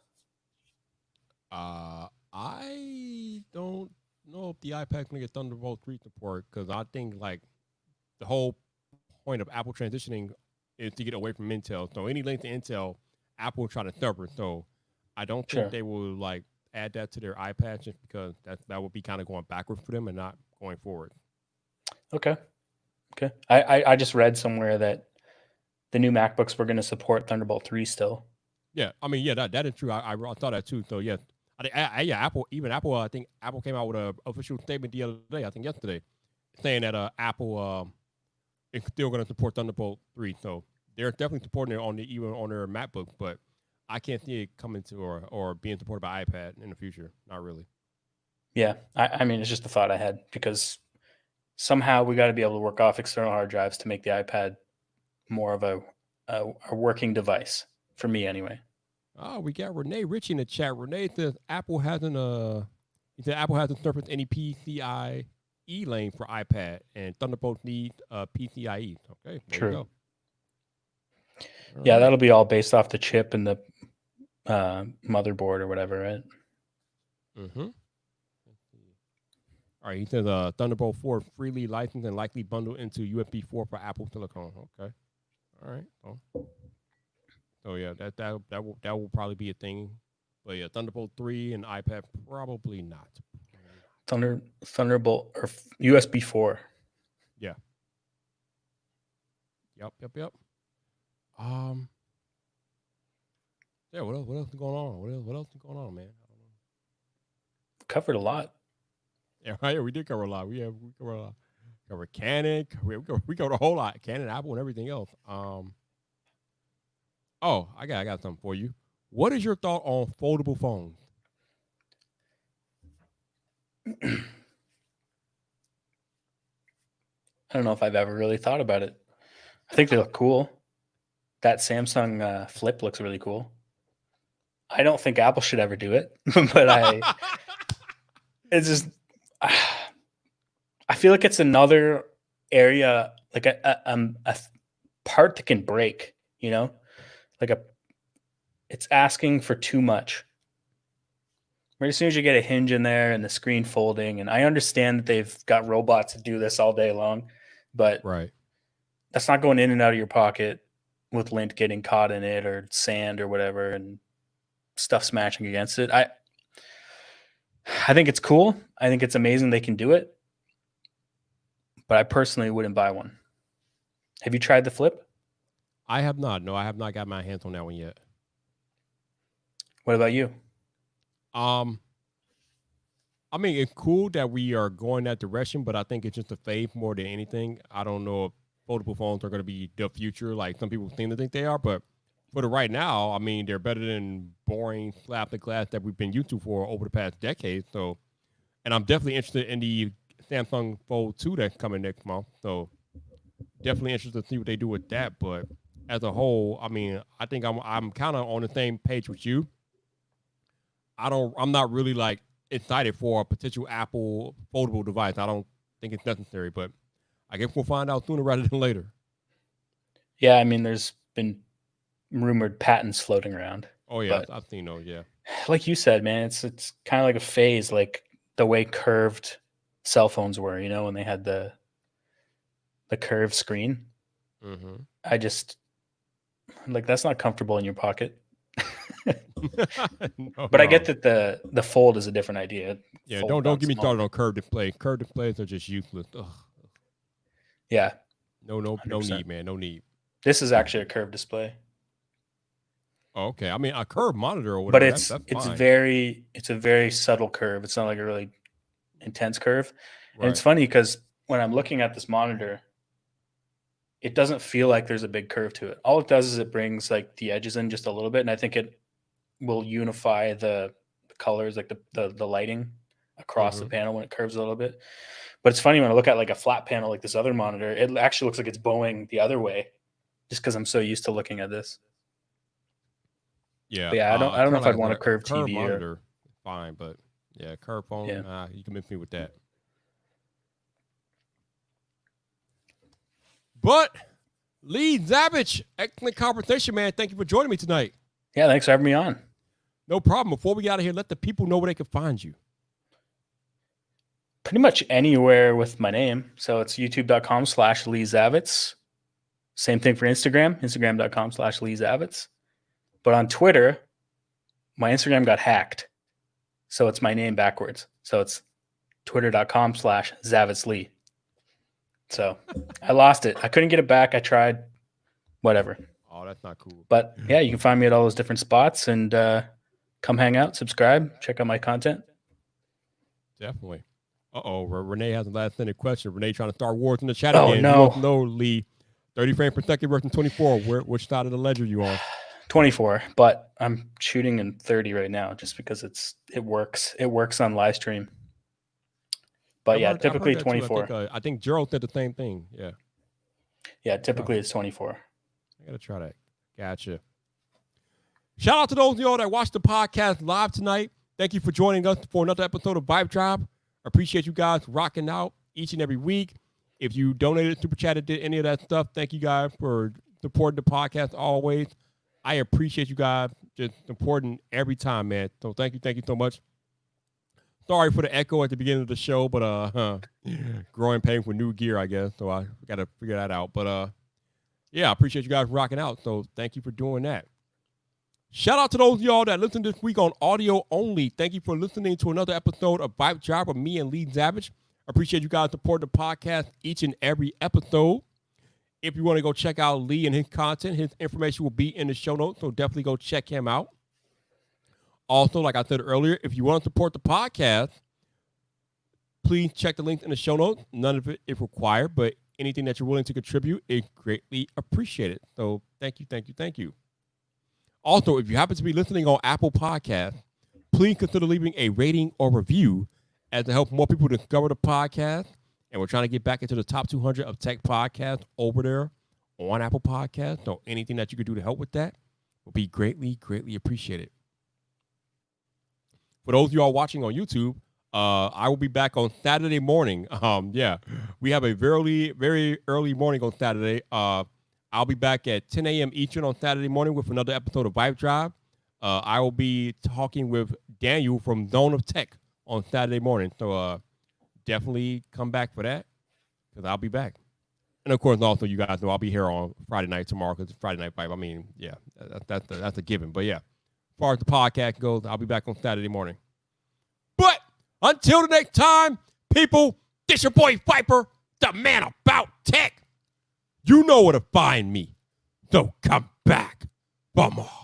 I don't know if the iPad can get Thunderbolt 3 support because I think like the whole point of Apple transitioning is to get away from Intel. So any link to Intel, Apple will try to stubborn. So I don't think they will like add that to their iPad just because that would be kind of going backwards for them and not going forward. Okay. I just read somewhere that the new MacBooks were going to support Thunderbolt 3 still. Yeah. I mean, yeah, that is true. I thought that too. So yeah. Apple. I think Apple came out with an official statement the other day. I think yesterday, saying that Apple is still going to support Thunderbolt 3. So they're definitely supporting it even on their MacBook. But I can't see it coming to or being supported by iPad in the future. Not really. Yeah, I mean it's just a thought I had because somehow we got to be able to work off external hard drives to make the iPad more of a working device for me anyway. Oh, we got Renee Ritchie in the chat. Renee says Apple hasn't surfaced any PCIe lane for iPad, and Thunderbolt needs PCIe. Okay, there True. you go. Yeah, that'll be all based off the chip and the motherboard or whatever, right? Mm-hmm. All right, he says Thunderbolt 4 freely licensed and likely bundled into USB 4 for Apple Silicon. Okay. All right. So yeah, that will probably be a thing. But yeah, Thunderbolt 3 and iPad probably not. Thunderbolt or USB 4. Yeah. Yep. Yeah, what else is going on? What else is going on, man? I don't know. Covered a lot. Yeah, we did cover a lot. We covered a lot. Covered Canon. We covered a whole lot. Canon, Apple, and everything else. Oh, I got something for you. What is your thought on foldable phones? I don't know if I've ever really thought about it. I think they look cool. That Samsung Flip looks really cool. I don't think Apple should ever do it, but it's just, I feel like it's another area, like a part that can break, you know, it's asking for too much. Right, as soon as you get a hinge in there and the screen folding, and I understand that they've got robots that do this all day long, but right, that's not going in and out of your pocket with lint getting caught in it or sand or whatever and stuff smashing against it. I think it's cool. I think it's amazing they can do it, but I personally wouldn't buy one. Have you tried the Flip? I have not. No, I have not got my hands on that one yet. What about you? I mean, it's cool that we are going that direction, but I think it's just a phase more than anything. I don't know if foldable phones are going to be the future, like some people seem to think they are, but for the right now, I mean, they're better than boring slap the glass that we've been used to for over the past decade. So, and I'm definitely interested in the Samsung Fold 2 that's coming next month. So, definitely interested to see what they do with that. But as a whole, I mean, I think I'm kind of on the same page with you. I'm not really like excited for a potential Apple foldable device. I don't think it's necessary, but I guess we'll find out sooner rather than later. Yeah, I mean, there's been rumored patents floating around. Oh yeah, I've seen those. Yeah, like you said, man, it's kind of like a phase, like the way curved cell phones were. You know, when they had the curved screen. Mm-hmm. I just like that's not comfortable in your pocket. But I get that the fold is a different idea. Yeah, don't get me started on curved display. Curved displays are just useless. Ugh. Yeah. No need, man. No need. This is actually a curved display. Oh, okay. I mean, a curved monitor or whatever. But it's a very subtle curve. It's not like a really intense curve. Right. And it's funny because when I'm looking at this monitor, it doesn't feel like there's a big curve to it. All it does is it brings like the edges in just a little bit, and I think it will unify the colors, like the lighting across the panel when it curves a little bit. But it's funny when I look at like a flat panel like this other monitor, it actually looks like it's bowing the other way, just because I'm so used to looking at this. Yeah, but yeah. I don't know if I'd want a curved TV monitor. Fine, but yeah, curved phone. Yeah. You can miss me with that. But Lee Zavitz, excellent conversation, man. Thank you for joining me tonight. Yeah, thanks for having me on. No problem. Before we get out of here, let the people know where they can find you. Pretty much anywhere with my name. So it's youtube.com/Lee Zavitz. Same thing for Instagram, instagram.com/Lee Zavitz. But on Twitter, my Instagram got hacked. So it's my name backwards. So it's twitter.com/ZavitzLee. So I lost it. I couldn't get it back. I tried. Whatever. Oh, that's not cool. But yeah, you can find me at all those different spots and come hang out, subscribe, check out my content. Definitely. Renee has a last-minute question. Renee trying to start wars in the chat again. No. No, Lee. 30 frames per second versus 24. Which side of the ledger you on? 24, but I'm shooting in 30 right now just because it works. It works on live stream. But yeah, typically 24. I think Gerald said the same thing. Yeah. Yeah, typically it's 24. I got to try that. Gotcha. Shout out to those of y'all that watched the podcast live tonight. Thank you for joining us for another episode of VypDrive. Appreciate you guys rocking out each and every week. If you donated, super chatted, did any of that stuff, thank you guys for supporting the podcast always. I appreciate you guys just supporting every time, man. So thank you so much. Sorry for the echo at the beginning of the show, but growing pains with new gear, I guess. So I got to figure that out. But yeah, I appreciate you guys rocking out. So thank you for doing that. Shout out to those of y'all that listened this week on audio only. Thank you for listening to another episode of VypDrive with me and Lee Zavitz. I appreciate you guys supporting the podcast each and every episode. If you want to go check out Lee and his content, his information will be in the show notes, so definitely go check him out. Also, like I said earlier, if you want to support the podcast, please check the links in the show notes. None of it is required, but anything that you're willing to contribute is greatly appreciated. So thank you. Also, if you happen to be listening on Apple Podcasts, please consider leaving a rating or review as to help more people discover the podcast. And we're trying to get back into the top 200 of tech podcasts over there on Apple Podcasts. So anything that you could do to help with that will be greatly appreciated. For those of y'all watching on YouTube, I will be back on Saturday morning. Yeah, we have a very early morning on Saturday. I'll be back at 10 a.m. Eastern on Saturday morning with another episode of VypDrive. I will be talking with Daniel from Zone of Tech on Saturday morning. So definitely come back for that because I'll be back. And, of course, also, you guys know I'll be here on Friday night tomorrow because it's Friday Night Vibe. I mean, yeah, that's a given. But, yeah, as far as the podcast goes, I'll be back on Saturday morning. But until the next time, people, this your boy Viper, the man about tech. You know where to find me. So come back for more.